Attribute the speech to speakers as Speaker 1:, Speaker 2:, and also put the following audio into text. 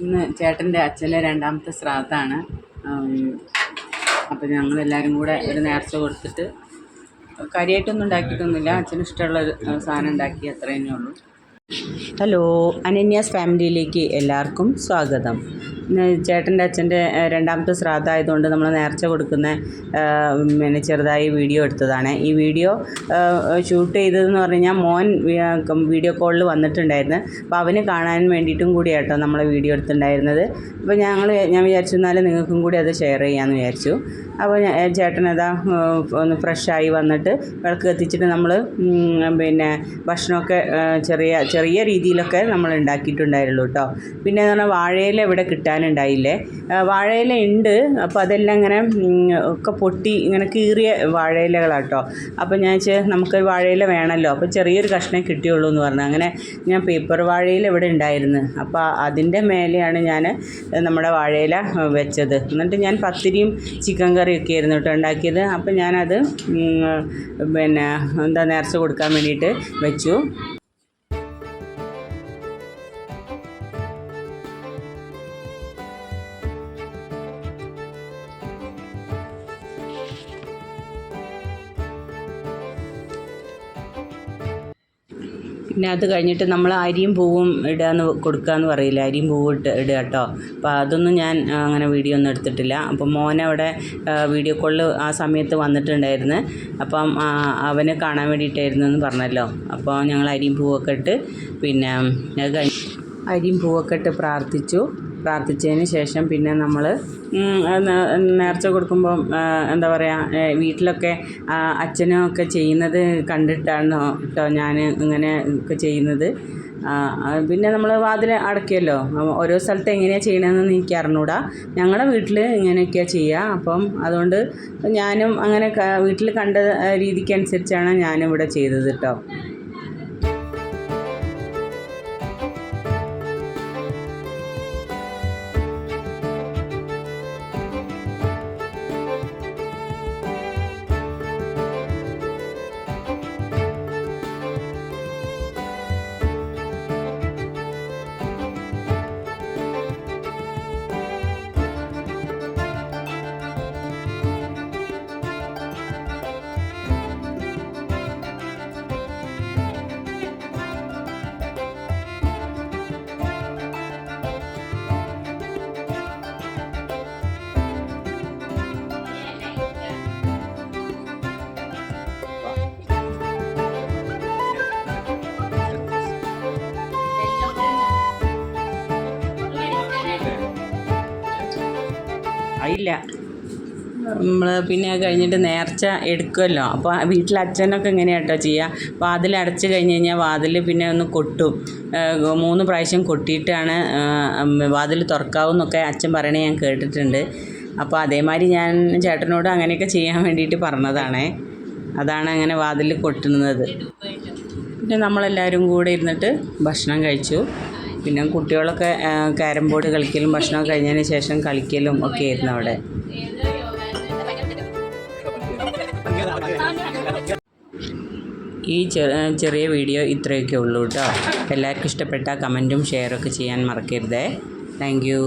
Speaker 1: ഇന്ന് ചേട്ടൻ്റെ അച്ഛൻ്റെ രണ്ടാമത്തെ ശ്രാദ്ധമാണ്. അപ്പോൾ ഞങ്ങളെല്ലാവരും കൂടെ ഒരു നേർച്ച കൊടുത്തിട്ട് കാര്യമായിട്ടൊന്നും ഉണ്ടാക്കിയിട്ടൊന്നുമില്ല. അച്ഛന് ഇഷ്ടമുള്ളൊരു സാധനം ഉണ്ടാക്കി, അത്ര തന്നെ ഉള്ളൂ. ഹലോ, അനന്യാസ് ഫാമിലിയിലേക്ക് എല്ലാവർക്കും സ്വാഗതം. ചേട്ടൻ്റെ അച്ഛൻ്റെ രണ്ടാമത്തെ ശ്രാദ്ധമായതുകൊണ്ട് നമ്മൾ നേർച്ച കൊടുക്കുന്ന പിന്നെ ചെറുതായി വീഡിയോ എടുത്തതാണ്. ഈ വീഡിയോ ഷൂട്ട് ചെയ്തതെന്ന് പറഞ്ഞു കഴിഞ്ഞാൽ മോൻ വീഡിയോ കോളിൽ വന്നിട്ടുണ്ടായിരുന്നു. അപ്പോൾ അവന് കാണാൻ വേണ്ടിയിട്ടും കൂടി കേട്ടോ നമ്മൾ വീഡിയോ എടുത്തിട്ടുണ്ടായിരുന്നത്. അപ്പോൾ ഞാൻ വിചാരിച്ചു എന്നാലും നിങ്ങൾക്കും കൂടി അത് ഷെയർ ചെയ്യാമെന്ന് വിചാരിച്ചു. അപ്പോൾ ചേട്ടനതാ ഒന്ന് ഫ്രഷായി വന്നിട്ട് വിളക്ക് കത്തിച്ചിട്ട് നമ്മൾ പിന്നെ ഭക്ഷണമൊക്കെ ചെറിയ രീതിയിലൊക്കെ നമ്മൾ ഉണ്ടാക്കിയിട്ടുണ്ടായിരുള്ളൂ കേട്ടോ. പിന്നെ എന്ന് പറഞ്ഞാൽ വാഴയില ഇവിടെ കിട്ടാനുണ്ടായില്ലേ. വാഴയില ഉണ്ട്, അപ്പോൾ അതെല്ലാം ഇങ്ങനെ ഒക്കെ പൊട്ടി ഇങ്ങനെ കീറിയ വാഴയിലകളാട്ടോ. അപ്പോൾ ഞാൻ നമുക്ക് വാഴയില വേണമല്ലോ, അപ്പോൾ ചെറിയൊരു കഷ്ണം കിട്ടിയുള്ളൂ എന്ന് പറഞ്ഞു. അങ്ങനെ ഞാൻ പേപ്പർ വാഴയില ഇവിടെ ഉണ്ടായിരുന്നു. അപ്പോൾ അതിൻ്റെ മേലെയാണ് ഞാൻ നമ്മുടെ വാഴയില വെച്ചത്. എന്നിട്ട് ഞാൻ പത്തിരിയും ചിക്കൻ കറിയൊക്കെ ആയിരുന്നു കേട്ടോ ഉണ്ടാക്കിയത്. അപ്പോൾ ഞാനത് പിന്നെ നേർച്ച കൊടുക്കാൻ വേണ്ടിയിട്ട് വെച്ചു. പിന്നെ അത് കഴിഞ്ഞിട്ട് നമ്മൾ അരിയും പൂവും കൊടുക്കുകയെന്ന് പറയില്ല, അരിയും പൂവും ഇടുക കേട്ടോ. അപ്പോൾ അതൊന്നും ഞാൻ അങ്ങനെ വീഡിയോ ഒന്നും എടുത്തിട്ടില്ല. അപ്പം മോനവിടെ വീഡിയോ കോളിൽ ആ സമയത്ത് വന്നിട്ടുണ്ടായിരുന്നു. അപ്പം അവനെ കാണാൻ വേണ്ടിയിട്ടായിരുന്നു എന്ന് പറഞ്ഞല്ലോ. അപ്പോൾ ഞങ്ങൾ അരിയും പൂവൊക്കെ ഇട്ട് പിന്നെ അത് അരിയും പൂവൊക്കെ ഇട്ട് പ്രാർത്ഥിച്ചതിന് ശേഷം പിന്നെ നമ്മൾ നേർച്ച കൊടുക്കുമ്പം എന്താ പറയുക, വീട്ടിലൊക്കെ അച്ഛനും ഒക്കെ ചെയ്യുന്നത് കണ്ടിട്ടാണ് കേട്ടോ ഞാൻ ഇങ്ങനെ ഒക്കെ ചെയ്യുന്നത്. പിന്നെ നമ്മൾ വാതിൽ അടയ്ക്കുമല്ലോ. ഓരോ സ്ഥലത്ത് എങ്ങനെയാണ് ചെയ്യണമെന്ന് എനിക്ക് അറിഞ്ഞൂടാ. ഞങ്ങളുടെ വീട്ടിൽ ഇങ്ങനെയൊക്കെയാണ് ചെയ്യുക. അപ്പം അതുകൊണ്ട് ഞാനും അങ്ങനെ വീട്ടിൽ കണ്ട രീതിക്കനുസരിച്ചാണ് ഞാനിവിടെ ചെയ്തത് കേട്ടോ. ഇല്ല, നമ്മൾ പിന്നെ കഴിഞ്ഞിട്ട് നേർച്ച എടുക്കുമല്ലോ. അപ്പോൾ വീട്ടിൽ അച്ഛനൊക്കെ എങ്ങനെയാണ് കേട്ടോ ചെയ്യുക. വാതിൽ അടച്ച് കഴിഞ്ഞ് കഴിഞ്ഞാൽ വാതിൽ പിന്നെ ഒന്ന് കൊട്ടും. 3 പ്രാവശ്യം കൊട്ടിയിട്ടാണ് വാതിൽ തുറക്കാവൂന്നൊക്കെ അച്ഛൻ പറയണേ ഞാൻ കേട്ടിട്ടുണ്ട്. അപ്പോൾ അതേമാതിരി ഞാൻ ചേട്ടനോട് അങ്ങനെയൊക്കെ ചെയ്യാൻ വേണ്ടിയിട്ട് പറഞ്ഞതാണേ. അതാണ് അങ്ങനെ വാതിൽ കൊട്ടുന്നത്. പിന്നെ നമ്മളെല്ലാവരും കൂടെ ഇരുന്നിട്ട് ഭക്ഷണം കഴിച്ചു. പിന്നെ കുട്ടികളൊക്കെ ക്യാരം ബോർഡ് കളിക്കലും ഭക്ഷണം കഴിഞ്ഞതിന് ശേഷം കളിക്കലും ഒക്കെ ആയിരുന്നു അവിടെ. ഈ ചെറിയ വീഡിയോ ഇത്രയൊക്കെ ഉള്ളൂ കേട്ടോ. എല്ലാവർക്കും ഇഷ്ടപ്പെട്ട കമൻറ്റും ഷെയറൊക്കെ ചെയ്യാൻ മറക്കരുതേ. Thank you.